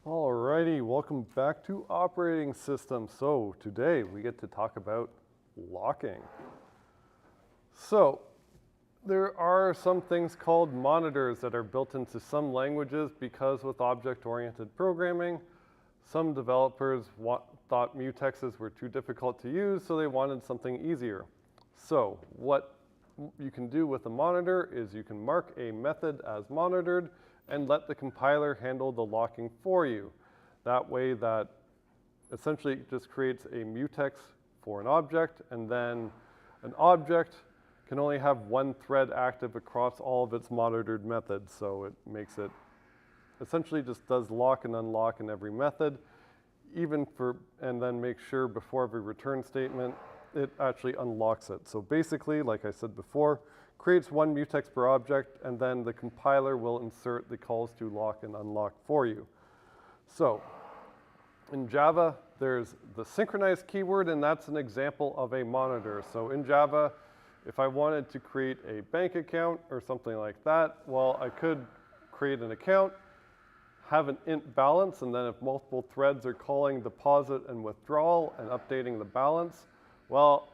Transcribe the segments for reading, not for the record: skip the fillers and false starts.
Alrighty, welcome back to operating system. So today we get to talk about locking. So there are some things called monitors that are built into some languages because with object-oriented programming, some developers thought mutexes were too difficult to use, so they wanted something easier. So what you can do with a monitor is you can mark a method as monitored and let the compiler handle the locking for you. That way that essentially just creates a mutex for an object, and then an object can only have one thread active across all of its monitored methods. So it makes it essentially just does lock and unlock in every method, and then make sure before every return statement, it actually unlocks it. So basically, like I said before, creates one mutex per object, and then the compiler will insert the calls to lock and unlock for you. So in Java, there's the synchronize keyword, and that's an example of a monitor. So in Java, if I wanted to create a bank account or something like that, well, I could create an account, have an int balance, and then if multiple threads are calling deposit and withdrawal and updating the balance, well,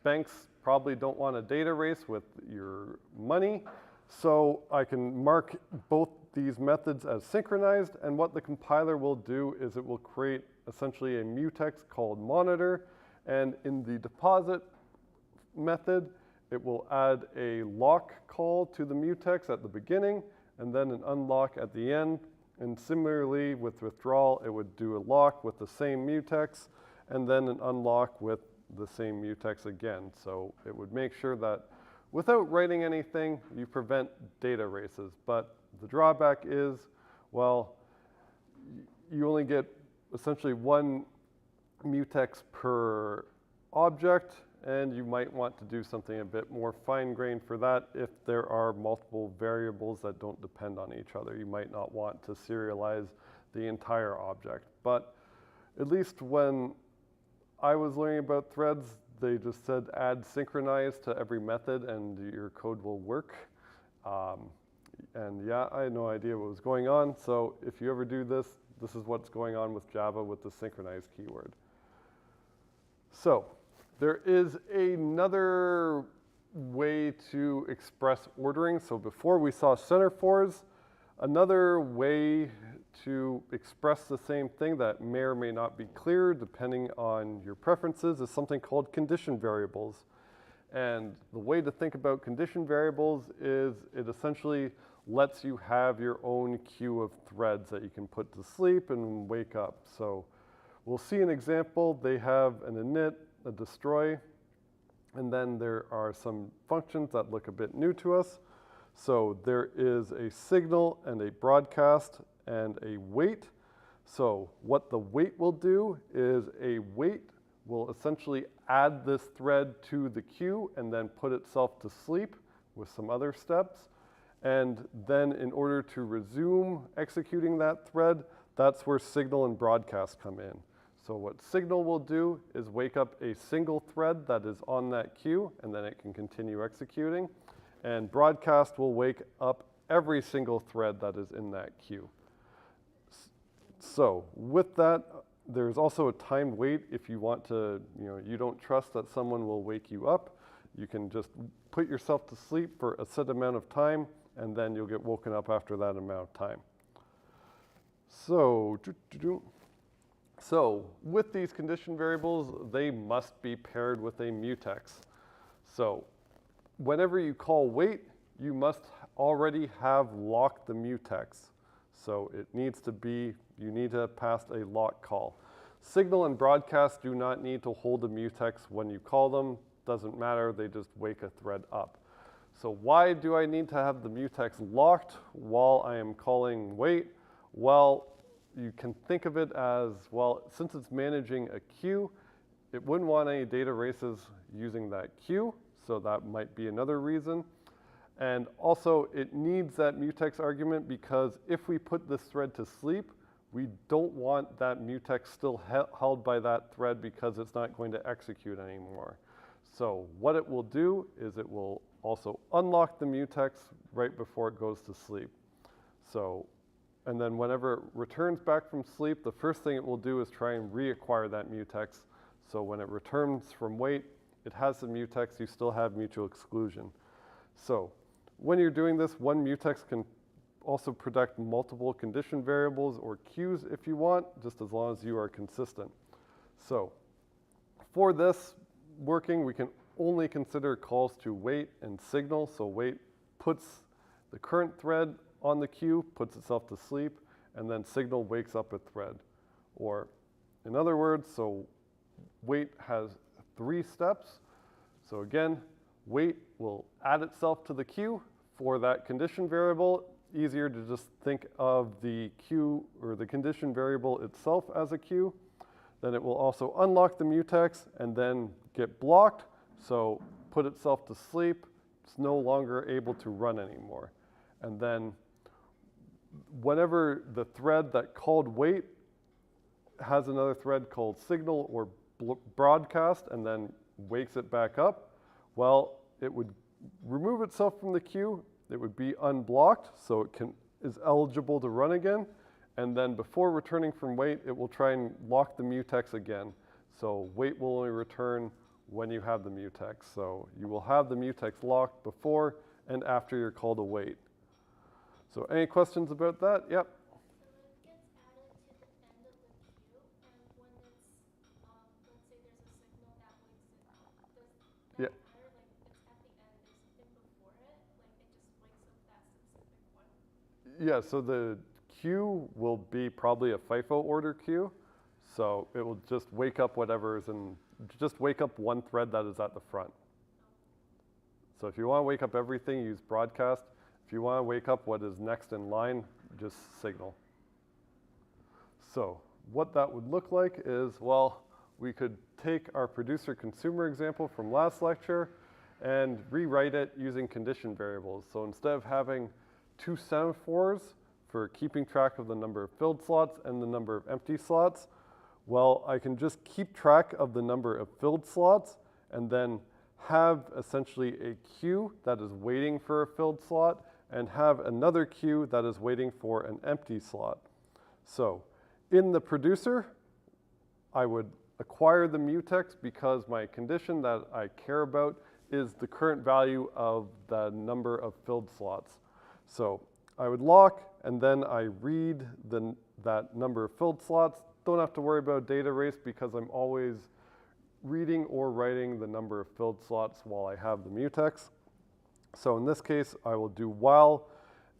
banks probably don't want a data race with your money, so I can mark both these methods as synchronized, and what the compiler will do is it will create essentially a mutex called monitor, and in the deposit method, it will add a lock call to the mutex at the beginning, and then an unlock at the end. And similarly with withdrawal, it would do a lock with the same mutex, and then an unlock with the same mutex again. So it would make sure that without writing anything, you prevent data races. But the drawback is, well, you only get essentially one mutex per object, and you might want to do something a bit more fine-grained for that if there are multiple variables that don't depend on each other. You might not want to serialize the entire object. But at least when I was learning about threads, they just said add synchronize to every method and your code will work. And yeah, I had no idea what was going on. So if you ever do this, this is what's going on with Java with the synchronize keyword. So there is another way to express ordering. So before we saw centerfors, another way to express the same thing that may or may not be clear depending on your preferences is something called condition variables. And the way to think about condition variables is it essentially lets you have your own queue of threads that you can put to sleep and wake up. So we'll see an example. They have an init, a destroy, and then there are some functions that look a bit new to us. So there is a signal and a broadcast and a wait. So what the wait will do is a wait will essentially add this thread to the queue and then put itself to sleep with some other steps. And then in order to resume executing that thread, that's where signal and broadcast come in. So what signal will do is wake up a single thread that is on that queue, and then it can continue executing. And broadcast will wake up every single thread that is in that queue. So with that, there's also a timed wait if you want to, you don't trust that someone will wake you up. You can just put yourself to sleep for a set amount of time, and then you'll get woken up after that amount of time. So with these condition variables, they must be paired with a mutex. So whenever you call wait, you must already have locked the mutex. So it needs to be, you need to pass a lock call. Signal and broadcast do not need to hold a mutex when you call them. Doesn't matter, they just wake a thread up. So why do I need to have the mutex locked while I am calling wait? Well, you can think of it as, well, since it's managing a queue, it wouldn't want any data races using that queue, so that might be another reason. And also, it needs that mutex argument because if we put this thread to sleep, we don't want that mutex still held by that thread because it's not going to execute anymore. So what it will do is it will also unlock the mutex right before it goes to sleep. So And then whenever it returns back from sleep, the first thing it will do is try and reacquire that mutex. So when it returns from wait, it has the mutex, you still have mutual exclusion. So when you're doing this, one mutex can also protect multiple condition variables or queues if you want, just as long as you are consistent. So for this working, we can only consider calls to wait and signal. So wait puts the current thread on the queue, puts itself to sleep, and then signal wakes up a thread. Or in other words, so wait has 3 steps. So again, wait will add itself to the queue for that condition variable. Easier to just think of the queue or the condition variable itself as a queue. Then it will also unlock the mutex and then get blocked. So put itself to sleep. It's no longer able to run anymore. And then whenever the thread that called wait has another thread called signal or broadcast and then wakes it back up, well, it would remove itself from the queue. It would be unblocked, so it is eligible to run again. And then before returning from wait, it will try and lock the mutex again. So wait will only return when you have the mutex. So you will have the mutex locked before and after your call to wait. So any questions about that? Yep. So it gets added to the end of the queue, and when it's, let's say there's a signal that wakes it up, does that Yeah. matter? Like, it's at the end, there's something before it, like it just wakes up that specific one? Yeah, so the queue will be probably a FIFO order queue. So it will just wake up whatever is in, just wake up one thread that is at the front. So if you want to wake up everything, use broadcast. If you want to wake up what is next in line, just signal. So what that would look like is, well, we could take our producer-consumer example from last lecture and rewrite it using condition variables. So instead of having 2 semaphores for keeping track of the number of filled slots and the number of empty slots, well, I can just keep track of the number of filled slots and then have essentially a queue that is waiting for a filled slot and have another queue that is waiting for an empty slot. So in the producer, I would acquire the mutex because my condition that I care about is the current value of the number of filled slots. So I would lock, and then I read that number of filled slots. Don't have to worry about data race because I'm always reading or writing the number of filled slots while I have the mutex. So in this case, I will do while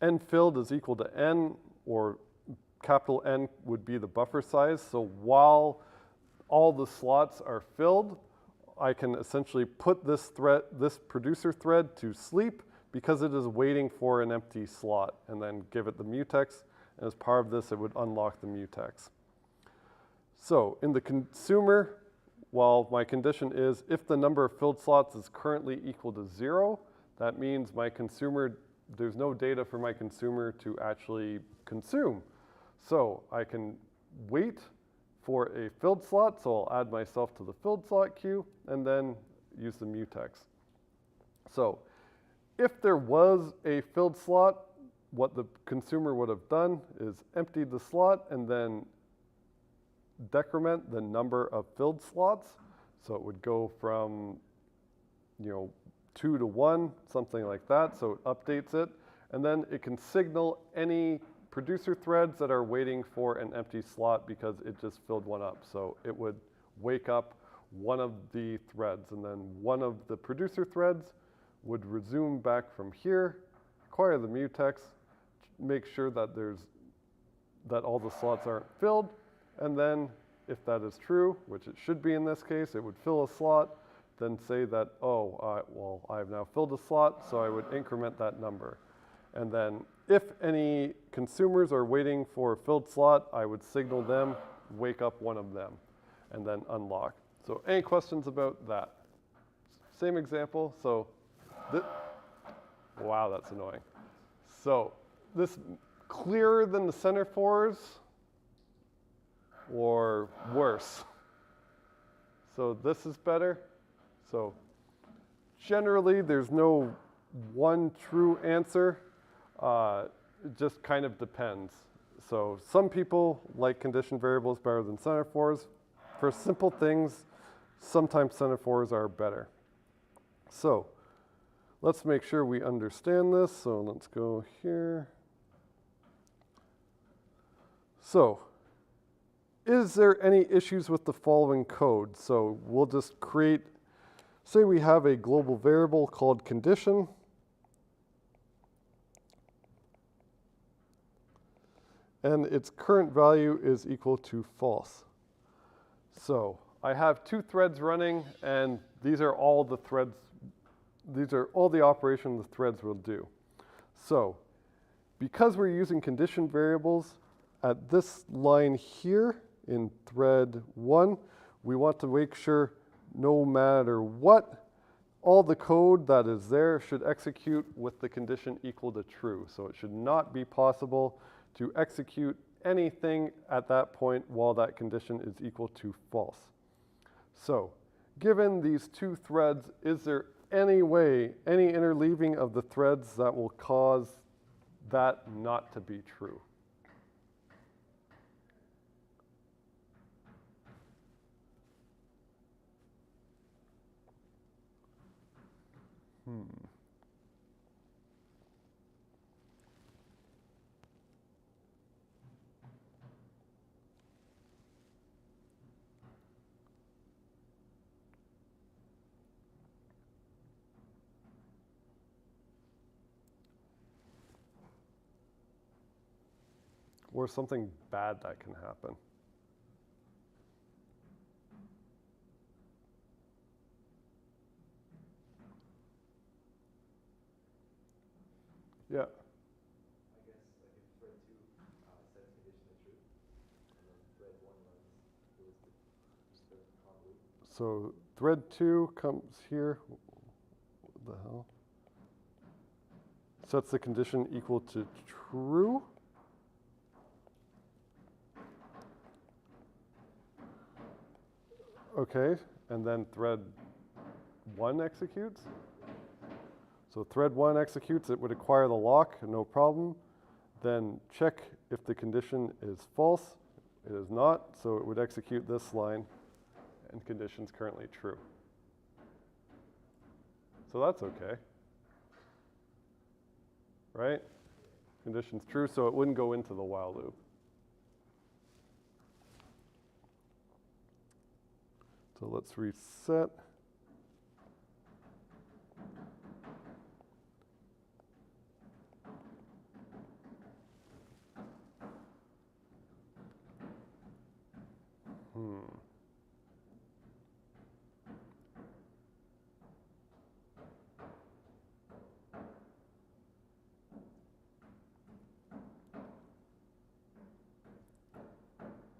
n filled is equal to n, or capital N would be the buffer size. So while all the slots are filled, I can essentially put this producer thread to sleep because it is waiting for an empty slot, and then give it the mutex. And as part of this, it would unlock the mutex. So in the consumer, well, my condition is if the number of filled slots is currently equal to 0, that means my consumer, there's no data for my consumer to actually consume. So I can wait for a filled slot, so I'll add myself to the filled slot queue and then use the mutex. So if there was a filled slot, what the consumer would have done is emptied the slot and then decrement the number of filled slots. So it would go from, 2 to 1, something like that. So it updates it. And then it can signal any producer threads that are waiting for an empty slot because it just filled one up. So it would wake up one of the threads, and then one of the producer threads would resume back from here, acquire the mutex, make sure that all the slots aren't filled, and then if that is true, which it should be in this case, it would fill a slot, then say that, well, I've now filled a slot, so I would increment that number. And then if any consumers are waiting for a filled slot, I would signal them, wake up one of them, and then unlock. So any questions about that? Same example. So, wow, that's annoying. So this clearer than the semaphores or worse? So this is better. So generally, there's no one true answer. It just kind of depends. So some people like condition variables better than semaphores. For simple things, sometimes semaphores are better. So let's make sure we understand this. So let's go here. So is there any issues with the following code? So we'll just create, say we have a global variable called condition. And its current value is equal to false. So I have two threads running, and these are all the threads, these are all the operations the threads will do. So because we're using condition variables, at this line here in thread 1, we want to make sure no matter what, all the code that is there should execute with the condition equal to true. So it should not be possible to execute anything at that point while that condition is equal to false. So given these two threads, is there any way, any interleaving of the threads that will cause that not to be true? Or something bad that can happen. Yeah. I guess like if thread 2 sets condition to true, and then thread 1 runs goes to just the convolute. So thread 2 comes here. What the hell? Sets the condition equal to true. Okay, and then thread 1 executes. So thread 1 executes, it would acquire the lock, no problem. Then check if the condition is false. It is not, so it would execute this line, and condition's currently true. So that's okay. Right? Condition's true, so it wouldn't go into the while loop. So let's reset.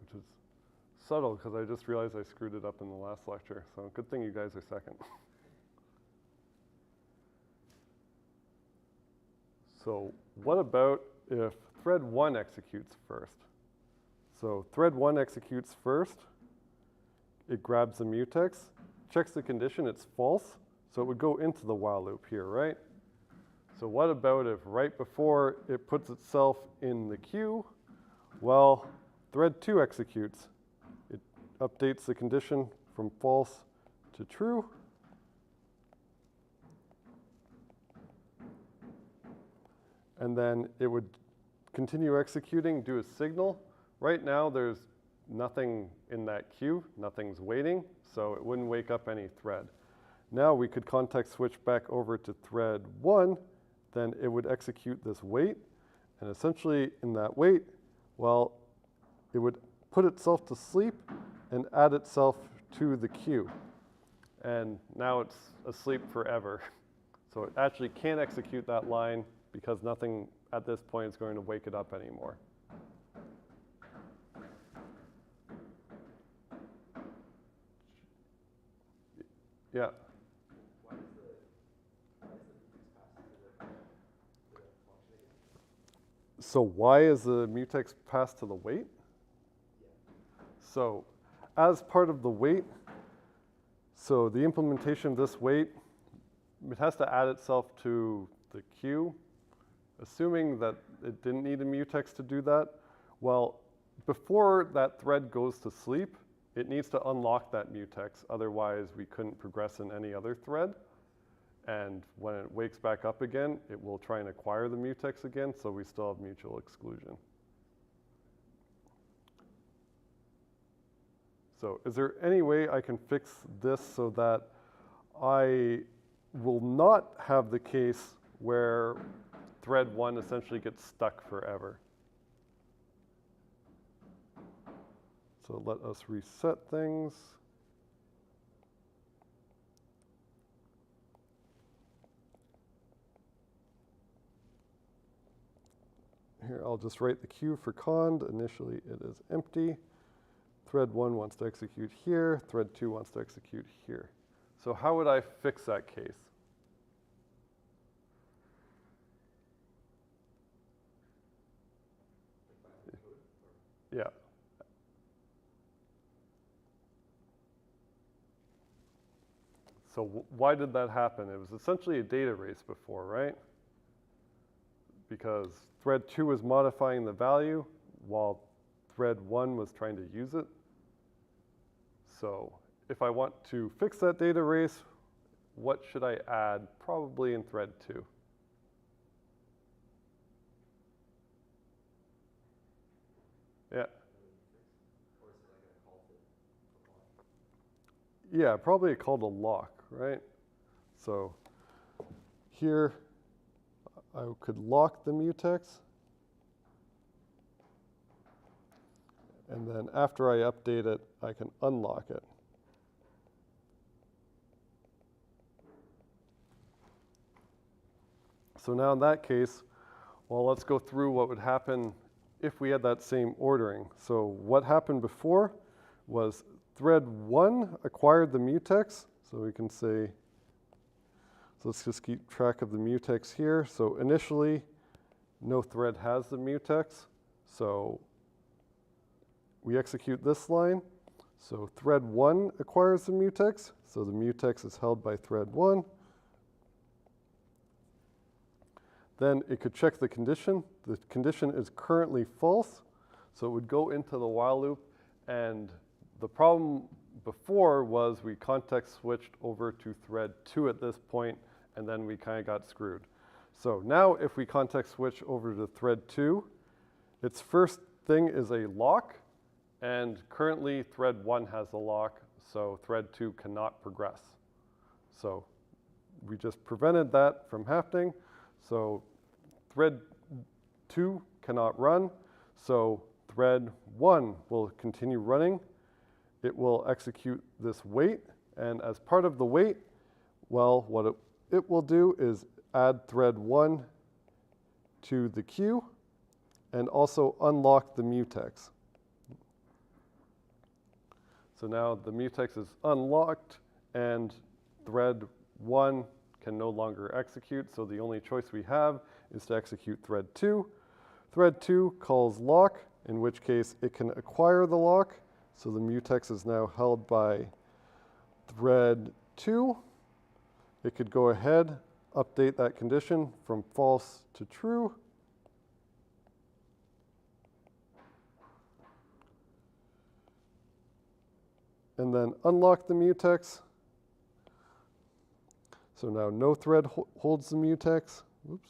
Which is subtle because I just realized I screwed it up in the last lecture. So good thing you guys are second. So what about if thread 1 executes first? So thread 1 executes first. It grabs the mutex, checks the condition, it's false. So it would go into the while loop here, right? So what about if right before it puts itself in the queue, well, thread 2 executes. It updates the condition from false to true. And then it would continue executing, do a signal. Right now there's nothing in that queue, nothing's waiting, so it wouldn't wake up any thread. Now we could context switch back over to thread 1, then it would execute this wait, and essentially in that wait, well, it would put itself to sleep and add itself to the queue. And now it's asleep forever. So it actually can't execute that line because nothing at this point is going to wake it up anymore. Yeah. Why is the mutex passed to the function again? So why is the mutex passed to the wait? Yeah. So as part of the wait, so the implementation of this wait, it has to add itself to the queue. Assuming that it didn't need a mutex to do that, Well, before that thread goes to sleep, it needs to unlock that mutex. Otherwise, we couldn't progress in any other thread. And when it wakes back up again, it will try and acquire the mutex again, so we still have mutual exclusion. So is there any way I can fix this so that I will not have the case where thread 1 essentially gets stuck forever? So let us reset things. Here, I'll just write the queue for cond. Initially, it is empty. Thread 1 wants to execute here. Thread 2 wants to execute here. So how would I fix that case? Yeah. So why did that happen? It was essentially a data race before, right? Because thread 2 was modifying the value while thread 1 was trying to use it. So if I want to fix that data race, what should I add? Probably in thread 2. Yeah. Yeah, probably a call to lock, right? So here, I could lock the mutex. And then after I update it, I can unlock it. So now in that case, well, let's go through what would happen if we had that same ordering. So what happened before was thread 1 acquired the mutex. So we can say, so let's just keep track of the mutex here. So initially, no thread has the mutex. So we execute this line. So thread 1 acquires the mutex. So the mutex is held by thread 1. Then it could check the condition. The condition is currently false. So it would go into the while loop. And the problem before was we context switched over to thread 2 at this point, and then we kind of got screwed. So now if we context switch over to thread 2, its first thing is a lock. And currently thread 1 has a lock, so thread 2 cannot progress. So we just prevented that from happening. So thread 2 cannot run, so thread 1 will continue running. It will execute this wait, and as part of the wait, well, what it will do is add thread 1 to the queue and also unlock the mutex. So now the mutex is unlocked and thread 1 can no longer execute. So the only choice we have is to execute thread 2. Thread 2 calls lock, in which case it can acquire the lock. So the mutex is now held by thread 2. It could go ahead, update that condition from false to true. And then unlock the mutex. So now no thread holds the mutex. Oops.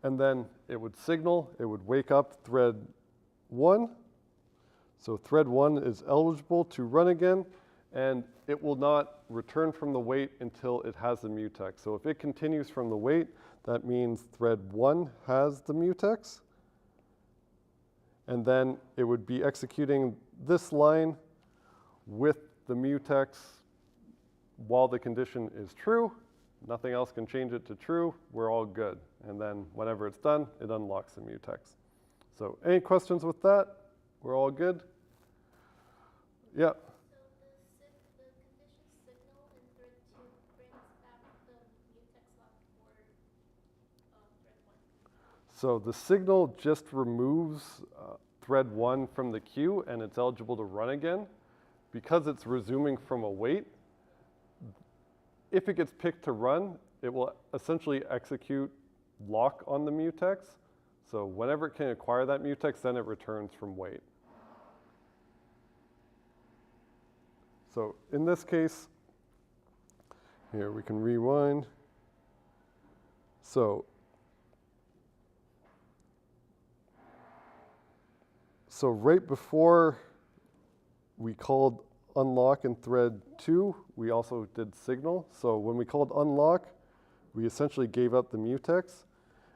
And then it would signal, it would wake up thread 1. So thread 1 is eligible to run again, and it will not return from the wait until it has the mutex. So if it continues from the wait, that means thread 1 has the mutex. And then it would be executing this line with the mutex while the condition is true. Nothing else can change it to true. We're all good. And then whenever it's done, it unlocks the mutex. So any questions with that? We're all good? Yeah. So the condition signal in thread 2 brings back the mutex lock for thread 1. So the signal just removes thread 1 from the queue, and it's eligible to run again. Because it's resuming from a wait, if it gets picked to run, it will essentially execute lock on the mutex. So whenever it can acquire that mutex, then it returns from wait. So in this case, here we can rewind. So right before we called unlock in thread 2, we also did signal. So when we called unlock, we essentially gave up the mutex.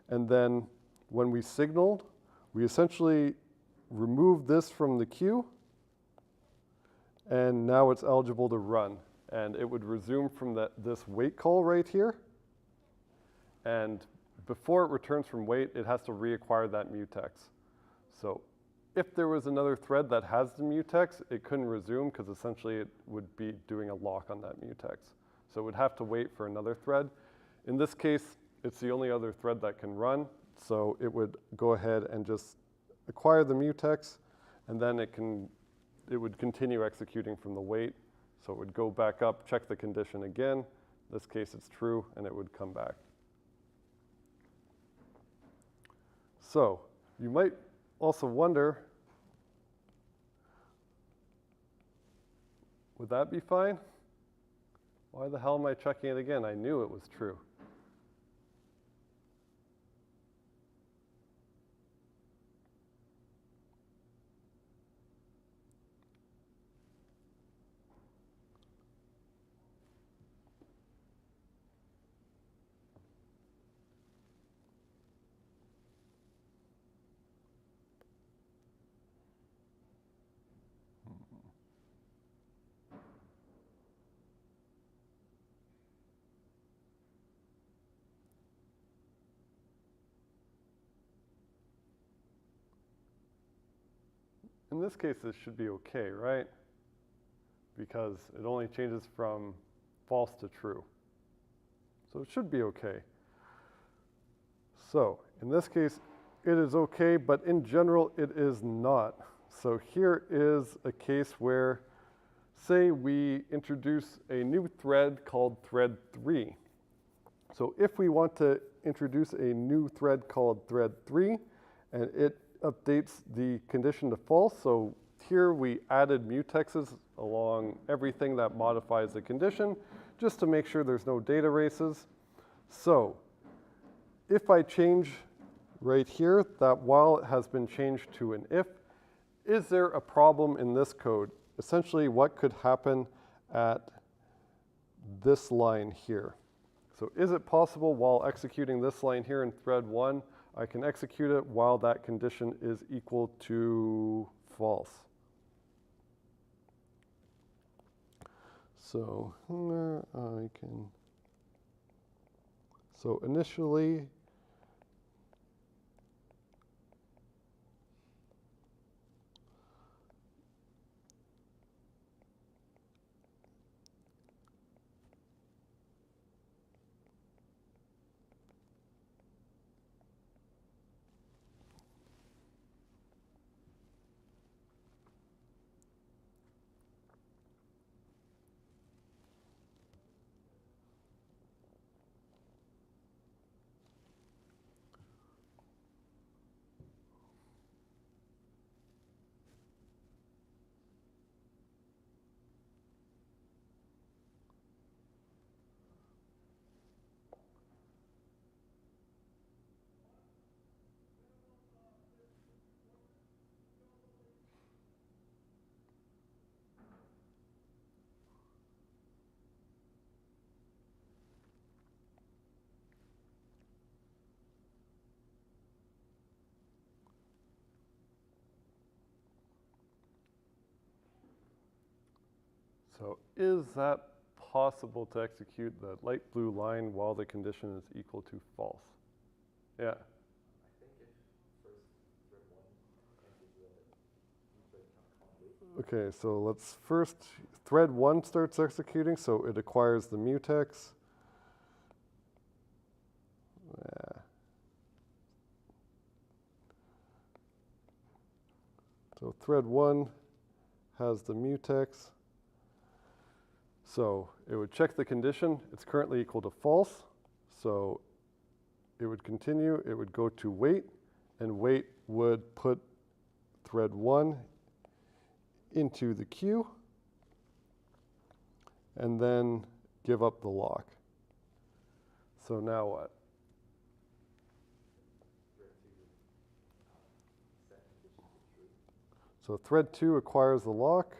And then when we signaled, we essentially removed this from the queue. And now it's eligible to run. And it would resume from this wait call right here. And before it returns from wait, it has to reacquire that mutex. So if there was another thread that has the mutex, it couldn't resume because essentially it would be doing a lock on that mutex. So it would have to wait for another thread. In this case, it's the only other thread that can run. So it would go ahead and just acquire the mutex, and then it would continue executing from the wait. So it would go back up, check the condition again. In this case, it's true, and it would come back. So you might also wonder, would that be fine? Why the hell am I checking it again? I knew it was true. In this case, this should be okay, right? Because it only changes from false to true. So it should be okay. So in this case, it is okay, but in general, it is not. So here is a case where, say we introduce a new thread called thread 3. So if we want to introduce a new thread called thread 3, and it updates the condition to false. So here we added mutexes along everything that modifies the condition, just to make sure there's no data races. So if I change right here that while it has been changed to an if, is there a problem in this code? Essentially, what could happen at this line here? So is it possible while executing this line here in thread 1, I can execute it while that condition is equal to false? So I can, so initially, so is that possible to execute the light blue line while the condition is equal to false? Yeah. I think if first thread 1 enters the new thread count wait. Okay, so let's first, thread 1 starts executing, so it acquires the mutex. Yeah. So thread 1 has the mutex. So it would check the condition. It's currently equal to false. So it would continue, it would go to wait, and wait would put thread 1 into the queue, and then give up the lock. So now what? So thread 2 acquires the lock.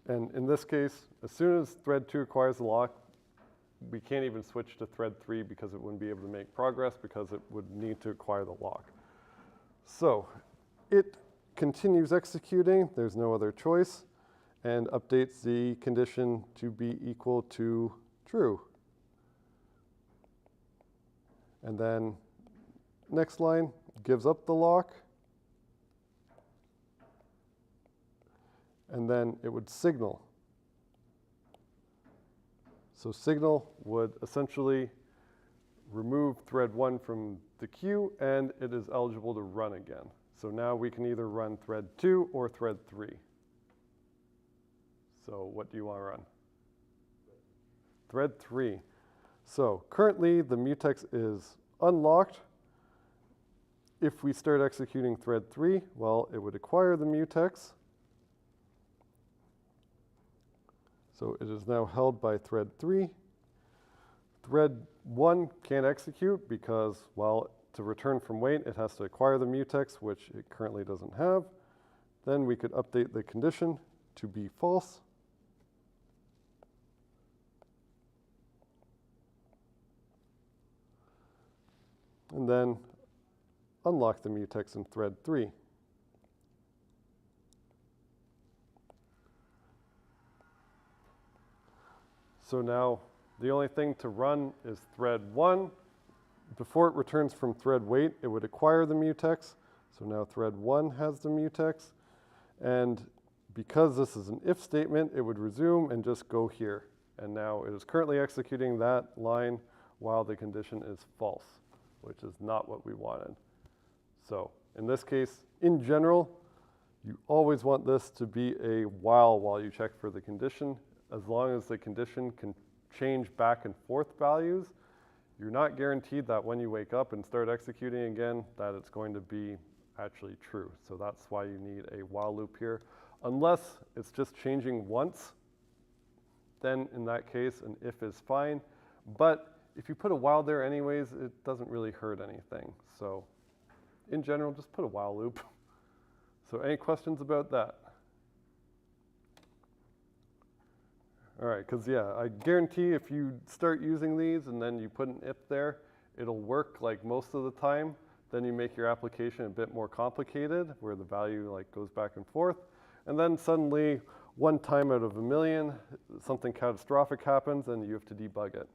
And in this case, as soon as thread 2 acquires the lock, we can't even switch to thread 3 because it wouldn't be able to make progress because it would need to acquire the lock. So it continues executing, there's no other choice, and updates the condition to be equal to true. And then next line gives up the lock, and then it would signal. So signal would essentially remove thread 1 from the queue, and it is eligible to run again. So now we can either run thread 2 or thread 3. So what do you want to run? Thread 3. So currently the mutex is unlocked. If we start executing thread 3, well, it would acquire the mutex. So it is now held by thread 3. Thread 1 can't execute because, well, to return from wait, it has to acquire the mutex, which it currently doesn't have. Then we could update the condition to be false. And then unlock the mutex in thread 3. So now the only thing to run is thread 1. Before it returns from thread wait, it would acquire the mutex. So now thread 1 has the mutex. And because this is an if statement, it would resume and just go here. And now it is currently executing that line while the condition is false, which is not what we wanted. So in this case, in general, you always want this to be a while you check for the condition. As long as the condition can change back and forth values, you're not guaranteed that when you wake up and start executing again, that it's going to be actually true. So that's why you need a while loop here. Unless it's just changing once, then in that case, an if is fine. But if you put a while there anyways, it doesn't really hurt anything. So in general, just put a while loop. So any questions about that? All right, because yeah, I guarantee if you start using these and then you put an if there, it'll work like most of the time. Then you make your application a bit more complicated where the value like goes back and forth. And then suddenly, one time out of a million, something catastrophic happens and you have to debug it.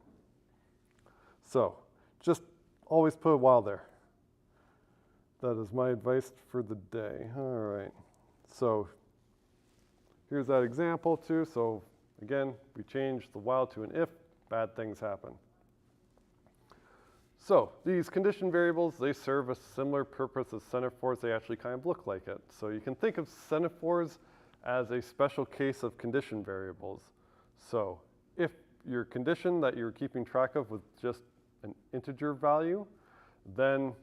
So just always put a while there. That is my advice for the day. All right, so here's that example too. So again, we change the while to an if, bad things happen. So these condition variables, they serve a similar purpose as semaphores. They actually kind of look like it. So you can think of semaphores as a special case of condition variables. So if your condition that you're keeping track of was just an integer value, then,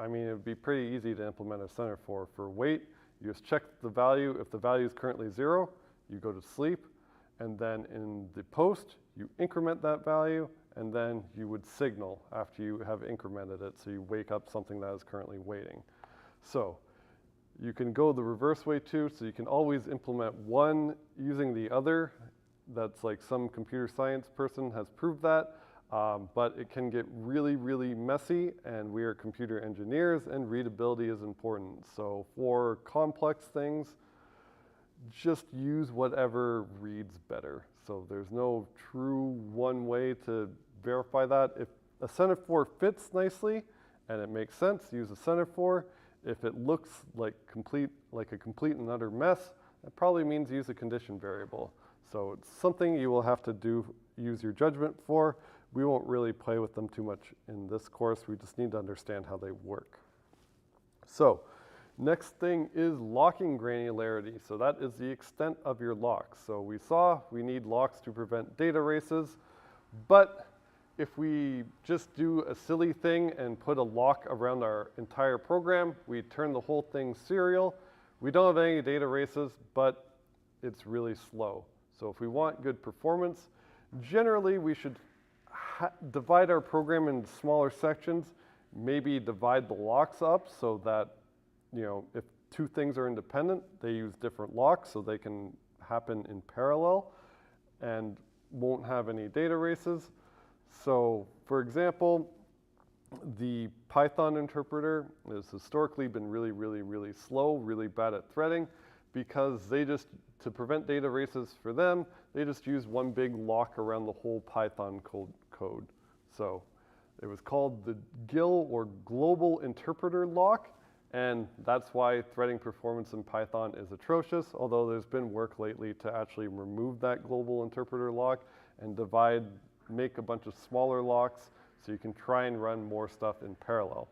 I mean, it would be pretty easy to implement a semaphore. For wait, you just check the value. If the value is currently 0, you go to sleep. And then in the post, you increment that value, and then you would signal after you have incremented it. So you wake up something that is currently waiting. So you can go the reverse way too. So you can always implement one using the other. That's like some computer science person has proved that. But it can get really, really messy, and we are computer engineers, and readability is important. So for complex things, just use whatever reads better. So there's no true one way to verify that. If a semaphore fits nicely and it makes sense, use a semaphore. If it looks like a complete and utter mess, that probably means use a condition variable. So it's something you will have to use your judgment for. We won't really play with them too much in this course. We just need to understand how they work. So Next thing is locking granularity. So that is the extent of your locks. So we saw we need locks to prevent data races, but if we just do a silly thing and put a lock around our entire program, we turn the whole thing serial. We don't have any data races, but it's really slow. So if we want good performance, generally we should divide our program into smaller sections, maybe divide the locks up so that, you know, if two things are independent, they use different locks so they can happen in parallel and won't have any data races. So, for example, the Python interpreter has historically been really slow, really bad at threading, because to prevent data races for them, they just use one big lock around the whole Python code. So it was called the GIL, or Global Interpreter Lock, and that's why threading performance in Python is atrocious, although there's been work lately to actually remove that global interpreter lock and make a bunch of smaller locks so you can try and run more stuff in parallel.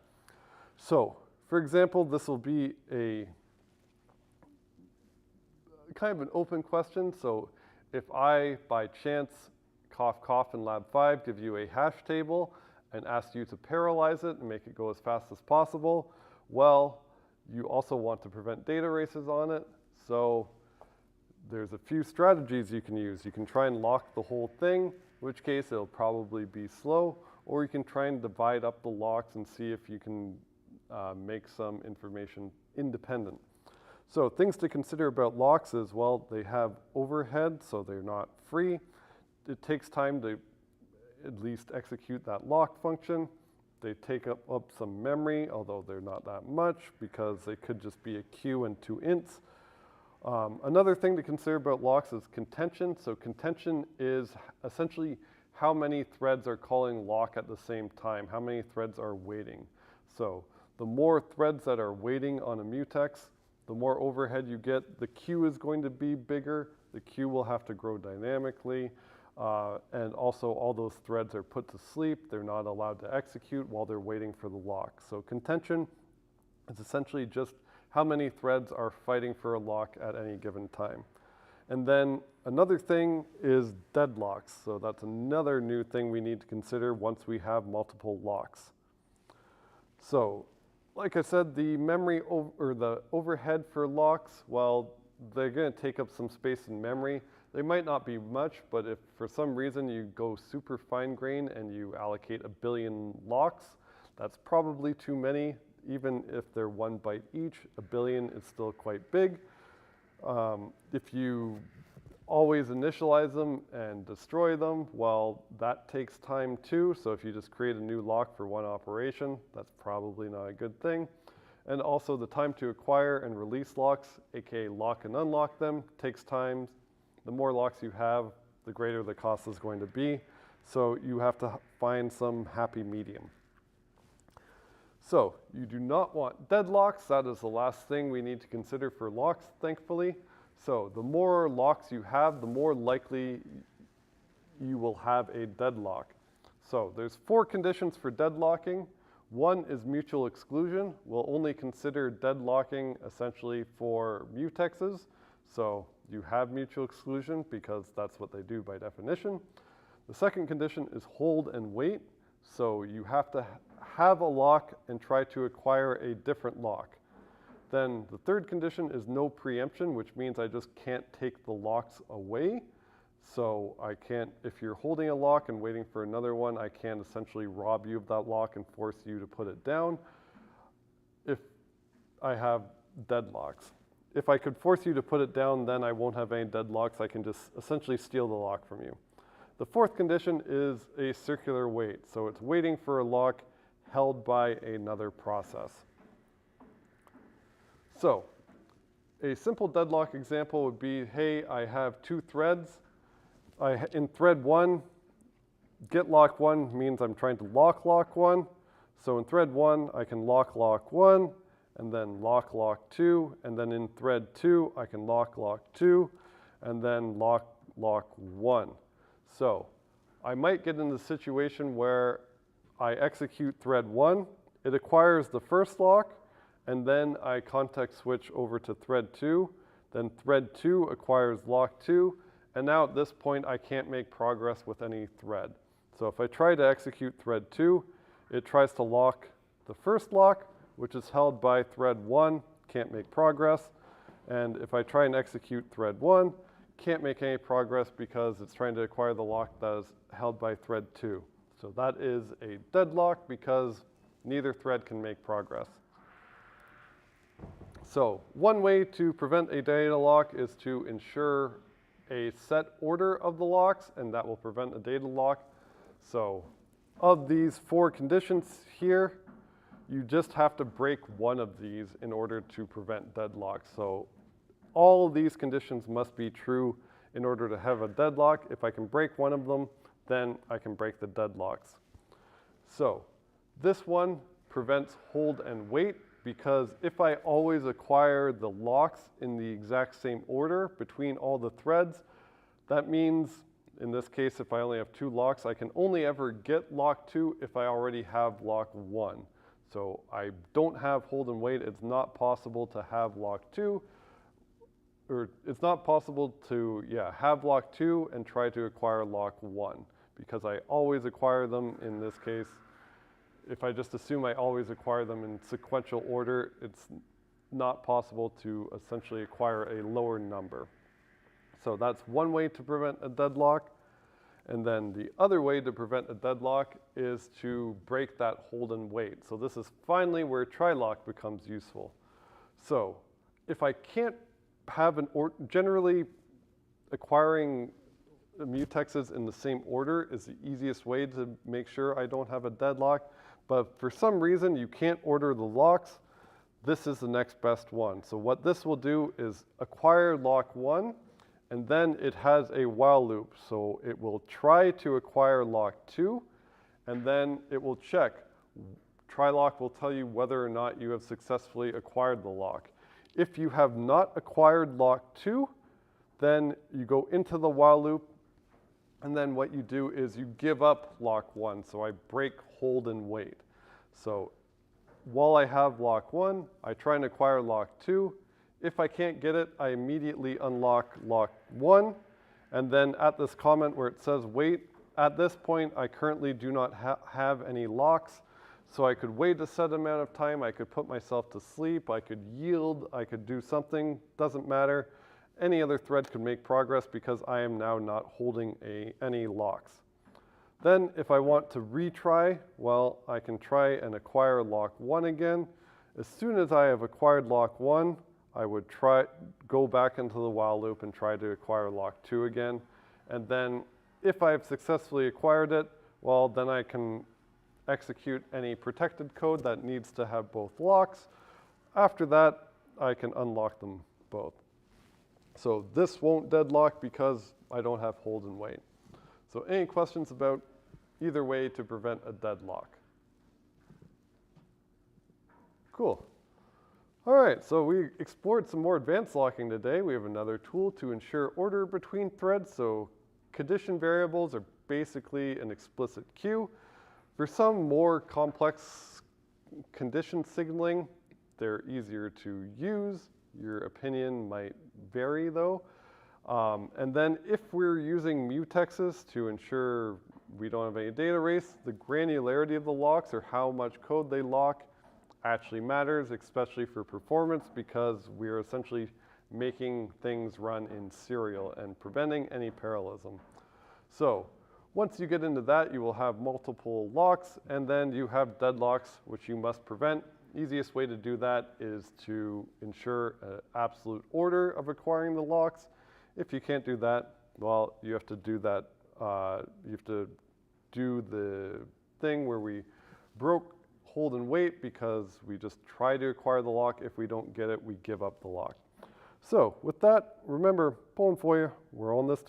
So, for example, this will be a kind of an open question. So if I, by chance, cough in lab 5, give you a hash table and ask you to parallelize it and make it go as fast as possible, well, you also want to prevent data races on it. So there's a few strategies you can use. You can try and lock the whole thing, in which case it'll probably be slow, or you can try and divide up the locks and see if you can make some information independent. So things to consider about locks is, well, they have overhead, so they're not free. It takes time to at least execute that lock function. They take up some memory, although they're not that much, because they could just be a queue and 2 ints. Another thing to consider about locks is contention. So contention is essentially how many threads are calling lock at the same time, how many threads are waiting. So the more threads that are waiting on a mutex, the more overhead you get. The queue is going to be bigger. The queue will have to grow dynamically. And also all those threads are put to sleep. They're not allowed to execute while they're waiting for the lock. So contention is essentially just how many threads are fighting for a lock at any given time. And then another thing is deadlocks. So that's another new thing we need to consider once we have multiple locks. So like I said, the memory or the overhead for locks, well, they're going to take up some space in memory. They might not be much, but if for some reason you go super fine grain and you allocate 1 billion locks, that's probably too many. Even if they're 1 byte each, 1 billion is still quite big. If you always initialize them and destroy them, well, that takes time too. So if you just create a new lock for one operation, that's probably not a good thing. And also the time to acquire and release locks, aka lock and unlock them, takes time. The more locks you have, the greater the cost is going to be. So you have to find some happy medium. So you do not want deadlocks. That is the last thing we need to consider for locks, thankfully. So the more locks you have, the more likely you will have a deadlock. So there's 4 conditions for deadlocking. One is mutual exclusion. We'll only consider deadlocking essentially for mutexes. So you have mutual exclusion because that's what they do by definition. The second condition is hold and wait. So you have to have a lock and try to acquire a different lock. Then the third condition is no preemption, which means I just can't take the locks away. So I can't, if you're holding a lock and waiting for another one, I can't essentially rob you of that lock and force you to put it down if I have deadlocks. If I could force you to put it down, then I won't have any deadlocks. I can just essentially steal the lock from you. The fourth condition is a circular wait. So it's waiting for a lock held by another process. So a simple deadlock example would be, hey, I have 2 threads. In thread 1, get lock 1 means I'm trying to lock 1. So in thread 1, I can lock 1, and then lock 2, and then in thread 2, I can lock 2, and then lock 1. So I might get in the situation where I execute thread 1, it acquires the first lock, and then I context switch over to thread 2, then thread 2 acquires lock 2, and now at this point I can't make progress with any thread. So if I try to execute thread 2, it tries to lock the first lock, which is held by thread 1, can't make progress. And if I try and execute thread 1, can't make any progress because it's trying to acquire the lock that is held by thread 2. So that is a deadlock because neither thread can make progress. So one way to prevent a data lock is to ensure a set order of the locks, and that will prevent a data lock. So of these 4 conditions here, you just have to break one of these in order to prevent deadlock. So all of these conditions must be true in order to have a deadlock. If I can break one of them, then I can break the deadlocks. So this one prevents hold and wait, because if I always acquire the locks in the exact same order between all the threads, that means, in this case, if I only have 2 locks, I can only ever get lock 2 if I already have lock 1. So I don't have hold and wait. It's not possible to have lock 2, or it's not possible to, have lock 2 and try to acquire lock 1, because I always acquire them in this case. If I just assume I always acquire them in sequential order, it's not possible to essentially acquire a lower number. So that's one way to prevent a deadlock. And then the other way to prevent a deadlock is to break that hold and wait. So this is finally where try-lock becomes useful. So if I can't have generally acquiring mutexes in the same order is the easiest way to make sure I don't have a deadlock. But for some reason you can't order the locks, this is the next best one. So what this will do is acquire lock 1, and then it has a while loop. So it will try to acquire lock 2, and then it will check. Try-lock will tell you whether or not you have successfully acquired the lock. If you have not acquired lock 2, then you go into the while loop, and then what you do is you give up lock 1. So I break hold and wait. So while I have lock 1, I try and acquire lock 2. If I can't get it, I immediately unlock lock 1. And then at this comment where it says wait, at this point I currently do not have any locks. So I could wait a set amount of time, I could put myself to sleep, I could yield, I could do something, doesn't matter. Any other thread could make progress because I am now not holding any locks. Then if I want to retry, well, I can try and acquire lock 1 again. As soon as I have acquired lock 1, I would go back into the while loop and try to acquire lock 2 again. And then if I've successfully acquired it, well, then I can execute any protected code that needs to have both locks. After that, I can unlock them both. So this won't deadlock because I don't have hold and wait. So any questions about either way to prevent a deadlock? Cool. All right, so we explored some more advanced locking today. We have another tool to ensure order between threads. So condition variables are basically an explicit queue. For some more complex condition signaling, they're easier to use. Your opinion might vary though. And then if we're using mutexes to ensure we don't have any data race, the granularity of the locks or how much code they lock actually matters, especially for performance, because we're essentially making things run in serial and preventing any parallelism. So once you get into that, you will have multiple locks, and then you have deadlocks, which you must prevent. Easiest way to do that is to ensure an absolute order of acquiring the locks. If you can't do that, well, you have to do that. You have to do the thing where we broke hold and wait because we just try to acquire the lock. If we don't get it, we give up the lock. So with that, remember, poem for you, we're on this